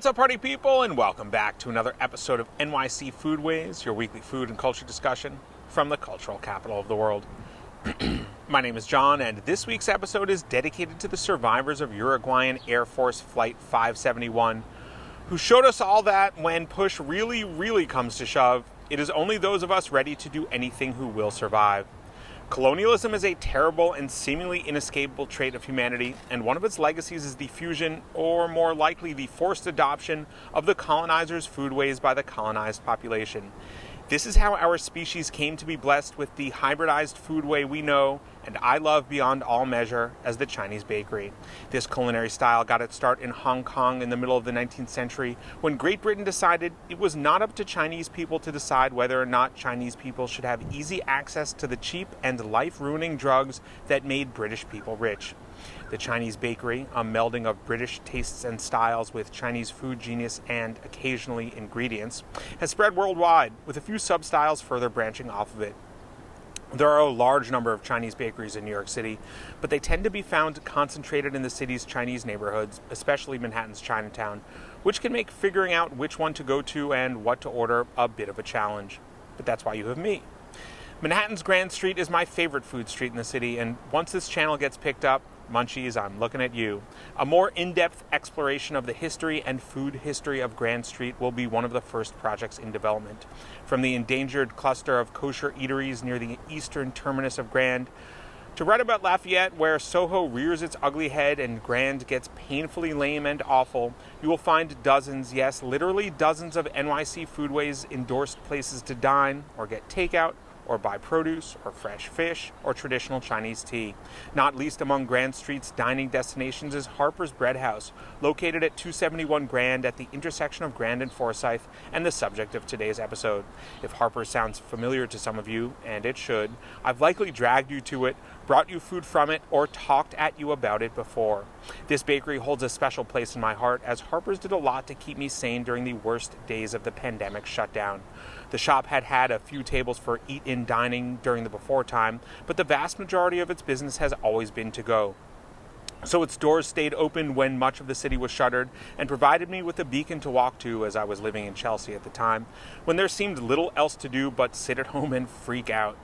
What's up, party people, and welcome back to another episode of NYC Foodways, your weekly food and culture discussion from the cultural capital of the world. My name is John, and this week's episode is dedicated to the survivors of Uruguayan Air Force Flight 571, who showed us all that when push really comes to shove, it is only those of us ready to do anything who will survive. Colonialism is a terrible and seemingly inescapable trait of humanity, and one of its legacies is the fusion, or more likely the forced adoption, of the colonizers' foodways by the colonized population. This is how our species came to be blessed with the hybridized foodway we know and I love beyond all measure as the Chinese bakery. This culinary style got its start in Hong Kong in the middle of the 19th century when Great Britain decided it was not up to Chinese people to decide whether or not Chinese people should have easy access to the cheap and life-ruining drugs that made British people rich. The Chinese bakery, a melding of British tastes and styles with Chinese food genius and, occasionally, ingredients, has spread worldwide, with a few sub-styles further branching off of it. There are a large number of Chinese bakeries in New York City, but they tend to be found concentrated in the city's Chinese neighborhoods, especially Manhattan's Chinatown, which can make figuring out which one to go to and what to order a bit of a challenge. But that's why you have me. Manhattan's Grand Street is my favorite food street in the city, and once this channel gets picked up, Munchies, I'm looking at you. A more in-depth exploration of the history and food history of Grand Street will be one of the first projects in development. From the endangered cluster of kosher eateries near the eastern terminus of Grand, to right about Lafayette, where Soho rears its ugly head and Grand gets painfully lame and awful, you will find dozens, yes, literally dozens of NYC Foodways endorsed places to dine or get takeout, or buy produce, or fresh fish, or traditional Chinese tea. Not least among Grand Street's dining destinations is Harper's Bread House, located at 271 Grand at the intersection of Grand and Forsyth, and the subject of today's episode. If Harper sounds familiar to some of you, and it should, I've likely dragged you to it, brought you food from it, or talked at you about it before. This bakery holds a special place in my heart, as Harper's did a lot to keep me sane during the worst days of the pandemic shutdown. The shop had a few tables for eat-in dining during the before time, but the vast majority of its business has always been to go. So its doors stayed open when much of the city was shuttered and provided me with a beacon to walk to as I was living in Chelsea at the time, when there seemed little else to do but sit at home and freak out.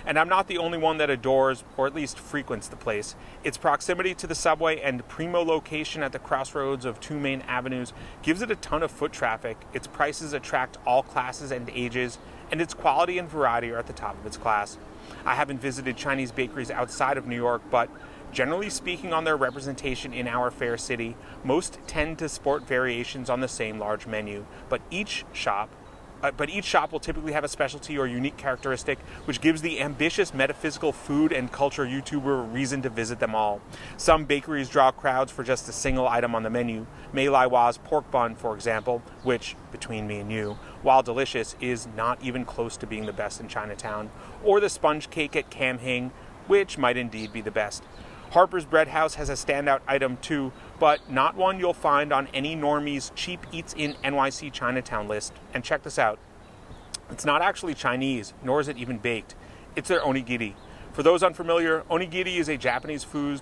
And I'm not the only one that adores, or at least frequents the place. Its proximity to the subway and primo location at the crossroads of two main avenues gives it a ton of foot traffic, its prices attract all classes and ages, and its quality and variety are at the top of its class. I haven't visited Chinese bakeries outside of New York, but generally speaking on their representation in our fair city, most tend to sport variations on the same large menu, but each shop will typically have a specialty or unique characteristic which gives the ambitious metaphysical food and culture YouTuber a reason to visit them all. Some bakeries draw crowds for just a single item on the menu. Mei Lai Wa's pork bun, for example, which, between me and you, while delicious, is not even close to being the best in Chinatown, or the sponge cake at Cam Hing, which might indeed be the best. Harper's Bread House has a standout item too, but not one you'll find on any normie's cheap eats in NYC Chinatown list. And check this out. It's not actually Chinese, nor is it even baked. It's their onigiri. For those unfamiliar, onigiri is a Japanese food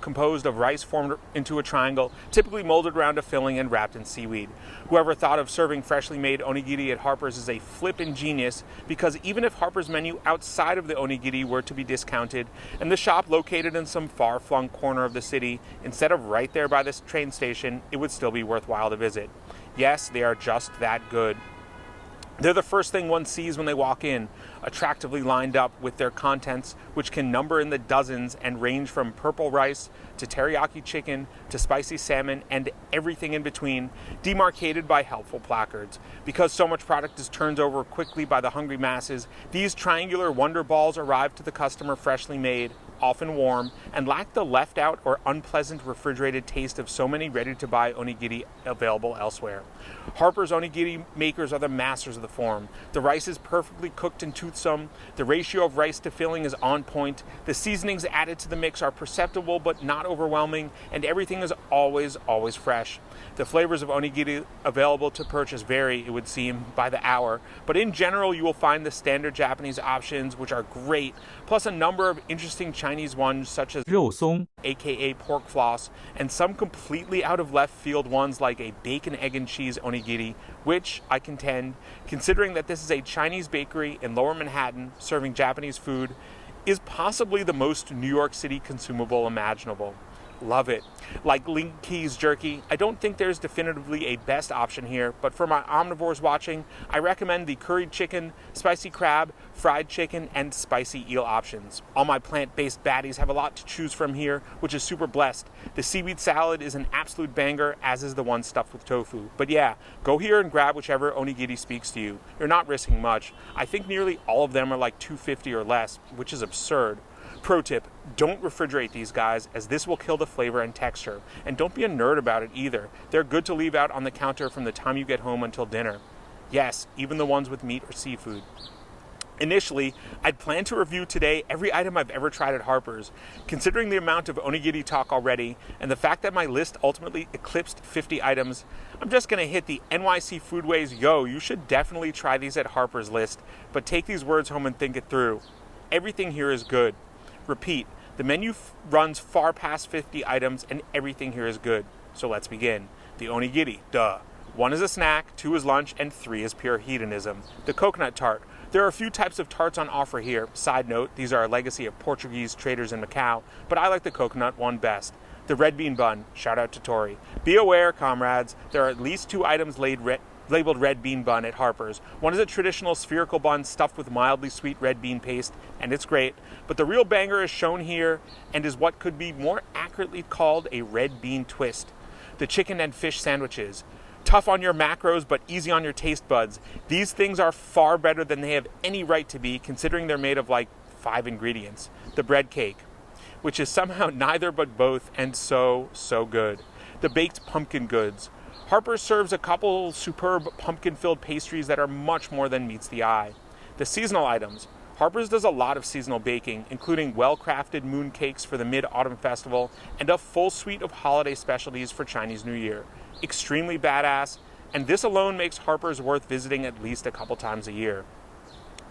composed of rice formed into a triangle, typically molded around a filling and wrapped in seaweed. Whoever thought of serving freshly made onigiri at Harper's is a flippin' genius, because even if Harper's menu outside of the onigiri were to be discounted, and the shop located in some far-flung corner of the city, instead of right there by this train station, it would still be worthwhile to visit. Yes, they are just that good. They're the first thing one sees when they walk in, attractively lined up with their contents, which can number in the dozens and range from purple rice to teriyaki chicken to spicy salmon and everything in between, demarcated by helpful placards. Because so much product is turned over quickly by the hungry masses, these triangular wonder balls arrive to the customer freshly made, often warm, and lack the left out or unpleasant refrigerated taste of so many ready-to-buy onigiri available elsewhere. Harper's onigiri makers are the masters of the form. The rice is perfectly cooked and toothsome, the ratio of rice to filling is on point, the seasonings added to the mix are perceptible but not overwhelming, and everything is always fresh. The flavors of onigiri available to purchase vary, it would seem, by the hour, but in general you will find the standard Japanese options, which are great, plus a number of interesting Chinese ones such as 肉松 aka pork floss, and some completely out of left field ones like a bacon, egg, and cheese onigiri, which, I contend, considering that this is a Chinese bakery in Lower Manhattan serving Japanese food, is possibly the most New York City consumable imaginable. Love it. Like Link Keys jerky, I don't think there's definitively a best option here, but for my omnivores watching, I recommend the curried chicken, spicy crab, fried chicken, and spicy eel options. All my plant-based baddies have a lot to choose from here, which is super blessed. The seaweed salad is an absolute banger, as is the one stuffed with tofu. But yeah, go here and grab whichever onigiri speaks to you. You're not risking much. I think nearly all of them are like $2.50 or less, which is absurd. Pro tip, don't refrigerate these guys, as this will kill the flavor and texture. And don't be a nerd about it either. They're good to leave out on the counter from the time you get home until dinner. Yes, even the ones with meat or seafood. Initially, I'd planned to review today every item I've ever tried at Harper's. Considering the amount of onigiri talk already, and the fact that my list ultimately eclipsed 50 items, I'm just going to hit the NYC Foodways, yo, you should definitely try these at Harper's list, but take these words home and think it through. Everything here is good. Repeat, the menu runs far past 50 items and everything here is good. So let's begin. The onigiri, duh. 1 is a snack, 2 is lunch, and 3 is pure hedonism. The coconut tart. There are a few types of tarts on offer here. Side note, these are a legacy of Portuguese traders in Macau, but I like the coconut one best. The red bean bun. Shout out to Tori. Be aware, comrades, there are at least 2 items labeled red bean bun at Harper's. One is a traditional spherical bun stuffed with mildly sweet red bean paste, and it's great. But the real banger is shown here and is what could be more accurately called a red bean twist. The chicken and fish sandwiches. Tough on your macros, but easy on your taste buds. These things are far better than they have any right to be, considering they're made of like 5 ingredients. The bread cake, which is somehow neither but both, and so good. The baked pumpkin goods. Harper serves a couple superb pumpkin-filled pastries that are much more than meets the eye. The seasonal items. Harper's does a lot of seasonal baking, including well-crafted moon cakes for the Mid-Autumn Festival and a full suite of holiday specialties for Chinese New Year. Extremely badass, and this alone makes Harper's worth visiting at least a couple times a year.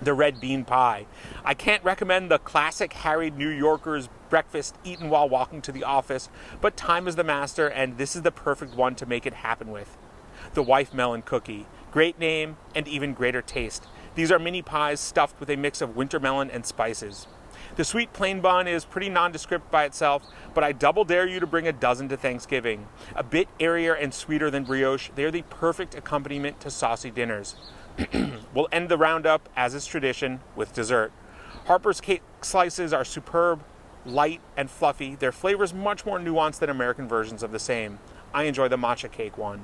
The red bean pie. I can't recommend the classic harried New Yorker's breakfast eaten while walking to the office, but time is the master, and this is the perfect one to make it happen with. The wife melon cookie. Great name and even greater taste. These are mini pies stuffed with a mix of winter melon and spices. The sweet plain bun is pretty nondescript by itself, but I double dare you to bring a dozen to Thanksgiving. A bit airier and sweeter than brioche, they are the perfect accompaniment to saucy dinners. We'll end the roundup, as is tradition, with dessert. Harper's cake slices are superb, light, and fluffy. Their flavor is much more nuanced than American versions of the same. I enjoy the matcha cake one.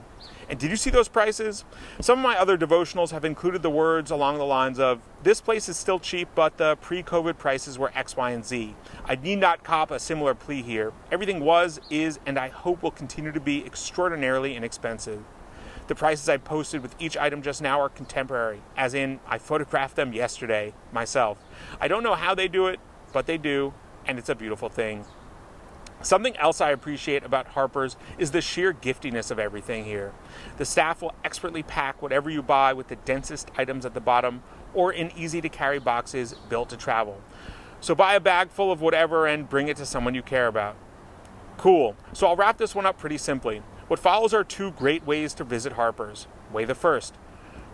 And did you see those prices? Some of my other devotionals have included the words along the lines of, this place is still cheap, but the pre-COVID prices were X, Y, and Z. I need not cop a similar plea here. Everything was, is, and I hope will continue to be extraordinarily inexpensive. The prices I posted with each item just now are contemporary, as in, I photographed them yesterday, myself. I don't know how they do it, but they do, and it's a beautiful thing. Something else I appreciate about Harper's is the sheer giftiness of everything here. The staff will expertly pack whatever you buy with the densest items at the bottom or in easy-to-carry boxes built to travel. So buy a bag full of whatever and bring it to someone you care about. Cool. So I'll wrap this one up pretty simply. What follows are 2 great ways to visit Harper's. Way the first.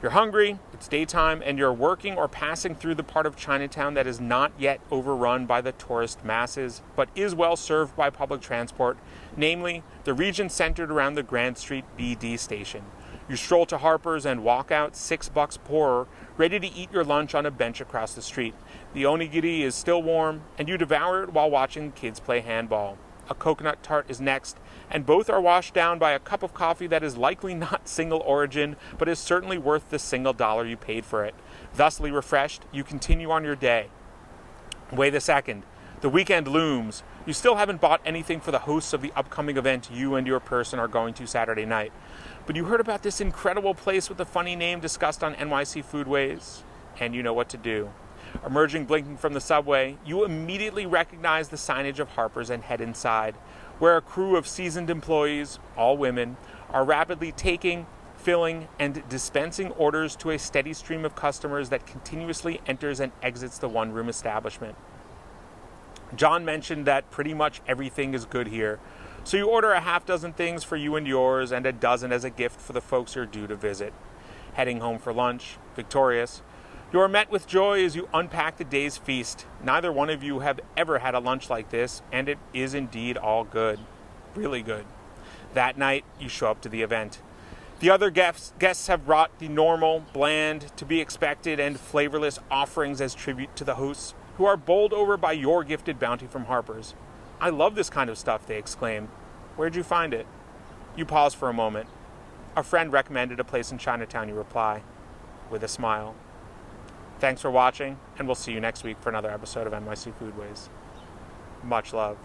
You're hungry, it's daytime, and you're working or passing through the part of Chinatown that is not yet overrun by the tourist masses, but is well served by public transport, namely the region centered around the Grand Street BD station. You stroll to Harper's and walk out $6 poorer, ready to eat your lunch on a bench across the street. The onigiri is still warm, and you devour it while watching kids play handball. A coconut tart is next, and both are washed down by a cup of coffee that is likely not single origin, but is certainly worth the single dollar you paid for it. Thusly refreshed, you continue on your day. Way the second. The weekend looms. You still haven't bought anything for the hosts of the upcoming event you and your person are going to Saturday night. But you heard about this incredible place with a funny name discussed on NYC Foodways, and you know what to do. Emerging blinking from the subway, you immediately recognize the signage of Harper's and head inside, where a crew of seasoned employees, all women, are rapidly taking, filling, and dispensing orders to a steady stream of customers that continuously enters and exits the one-room establishment. John mentioned that pretty much everything is good here, so you order a half dozen things for you and yours and a dozen as a gift for the folks you're due to visit. Heading home for lunch, victorious, you are met with joy as you unpack the day's feast. Neither one of you have ever had a lunch like this, and it is indeed all good. Really good. That night, you show up to the event. The other guests have brought the normal, bland, to be expected, and flavorless offerings as tribute to the hosts, who are bowled over by your gifted bounty from Harper's. "I love this kind of stuff," they exclaim. "Where'd you find it?" You pause for a moment. "A friend recommended a place in Chinatown," you reply, with a smile. Thanks for watching, and we'll see you next week for another episode of NYC Foodways. Much love.